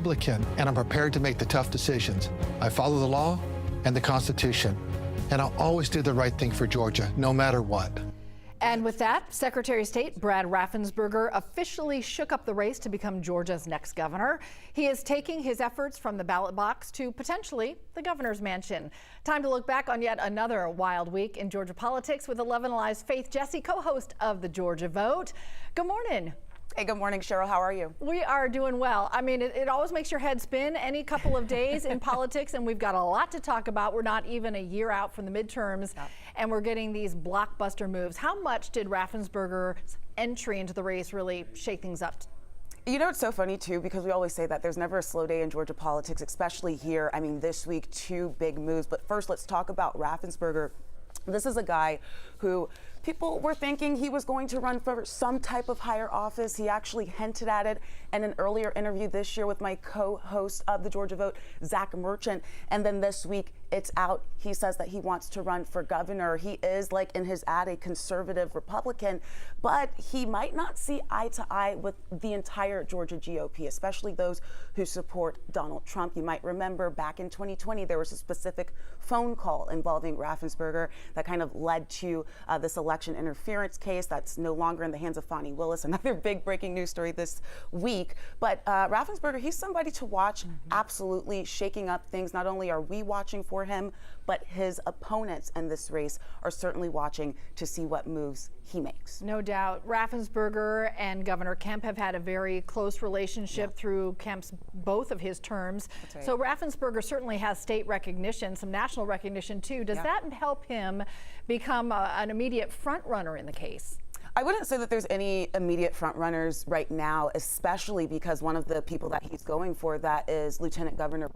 Republican, and I'm prepared to make the tough decisions. I follow the law and the Constitution, and I'll always do the right thing for Georgia, no matter what. And with that, Secretary of State Brad Raffensperger officially shook up the race to become Georgia's next governor. He is taking his efforts from the ballot box to potentially the governor's mansion. Time to look back on yet another wild week in Georgia politics with 11Alive's Faith Jessie, co-host of the Georgia Vote. Good morning. Hey, good morning, Cheryl. How are you? We are doing well. I mean, it always makes your head spin any couple of days in politics, and we've got a lot to talk about. We're not even a year out from the midterms, and we're getting these blockbuster moves. How much did Raffensperger's entry into the race really shake things up? You know, it's so funny, too, because we always say that there's never a slow day in Georgia politics, especially here. I mean, this week, two big moves. But first, let's talk about Raffensperger. This is a guy who people were thinking he was going to run for some type of higher office. He actually hinted at it in an earlier interview this year with my co-host of the Georgia Vote, Zach Merchant. And then this week, it's out. He says that he wants to run for governor. He is, like in his ad, a conservative Republican, but he might not see eye to eye with the entire Georgia GOP, especially those who support Donald Trump. You might remember back in 2020, there was a specific phone call involving Raffensperger that kind of led to this election interference case that's no longer in the hands of Fani Willis. Another big breaking news story this week. But Raffensperger, he's somebody to watch, absolutely shaking up things. Not only are we watching for him, but his opponents in this race are certainly watching to see what moves he makes. No doubt. Raffensperger and Governor Kemp have had a very close relationship through Kemp's both of his terms. Right. So Raffensperger certainly has state recognition, some national recognition too. Does that help him become an immediate front runner in the case? I wouldn't say that there's any immediate front runners right now, especially because one of the people that he's going for, that is Lieutenant Governor,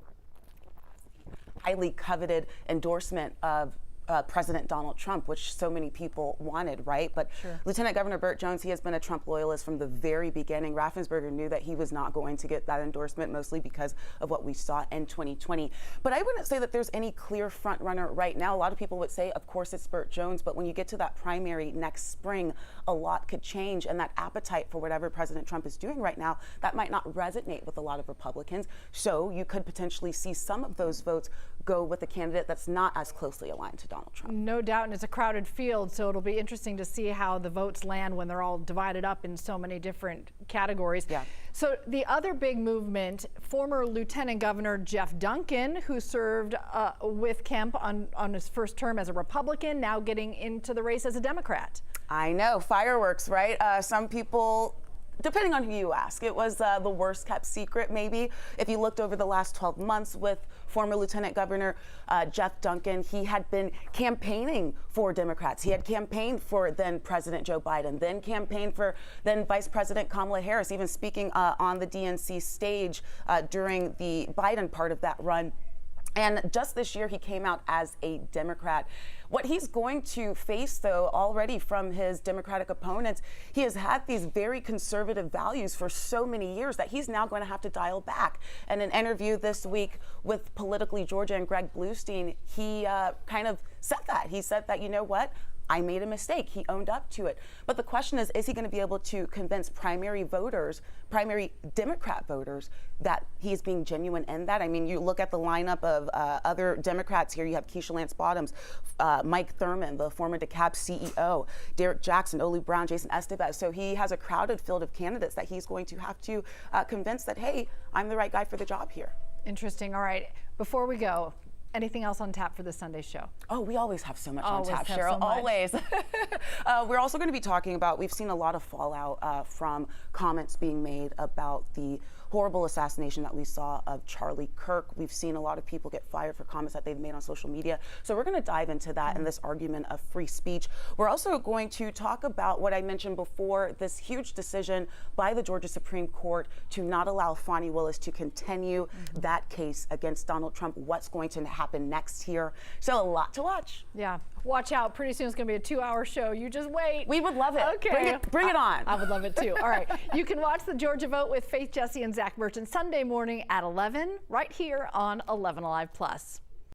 highly coveted endorsement of President Donald Trump, which so many people wanted, right? But Lieutenant Governor Burt Jones, he has been a Trump loyalist from the very beginning. Raffensperger knew that he was not going to get that endorsement, mostly because of what we saw in 2020. But I wouldn't say that there's any clear front runner right now. A lot of people would say, of course, it's Burt Jones, but when you get to that primary next spring, a lot could change, and that appetite for whatever President Trump is doing right now, that might not resonate with a lot of Republicans. So you could potentially see some of those votes go with a candidate that's not as closely aligned to Donald Trump. No doubt, and it's a crowded field, so it'll be interesting to see how the votes land when they're all divided up in so many different categories. So the other big movement, former Lieutenant Governor Jeff Duncan, who served with Kemp on his first term as a Republican, now getting into the race as a Democrat. I know, fireworks, right? Some people, depending on who you ask, it was the worst kept secret, maybe. If you looked over the last 12 months with former Lieutenant Governor Jeff Duncan, he had been campaigning for Democrats. He had campaigned for then President Joe Biden, then campaigned for then Vice President Kamala Harris, even speaking on the DNC stage during the Biden part of that run. And just this year, he came out as a Democrat. What he's going to face, though, already from his Democratic opponents, he has had these very conservative values for so many years that he's now going to have to dial back. In an interview this week with Politically Georgia and Greg Bluestein, he kind of said that. He said that, you know what? I made a mistake. He owned up to it. But the question is he going to be able to convince primary voters, primary Democrat voters, that he's being genuine in that? I mean, you look at the lineup of other Democrats here. You have Keisha Lance Bottoms, Mike Thurman, the former DeKalb CEO, Derek Jackson, Olu Brown, Jason Estevez. So he has a crowded field of candidates that he's going to have to convince that, hey, I'm the right guy for the job here. Interesting. All right. Before we go, anything else on tap for this Sunday show? Oh, we always have so much on tap, Cheryl. Always. We're also going to be talking about, we've seen a lot of fallout from comments being made about the horrible assassination that we saw of Charlie Kirk. We've seen a lot of people get fired for comments that they've made on social media. So we're going to dive into that in this argument of free speech. We're also going to talk about what I mentioned before, this huge decision by the Georgia Supreme Court to not allow Fani Willis to continue that case against Donald Trump. What's going to happen next here? So a lot to watch. Yeah. Watch out. Pretty soon it's going to be a 2-hour show. You just wait. We would love it. Okay. Bring it on. I would love it too. All right. You can watch the Georgia Vote with Faith Jessie and Zach Merchant Sunday morning at 11 right here on 11Alive Plus.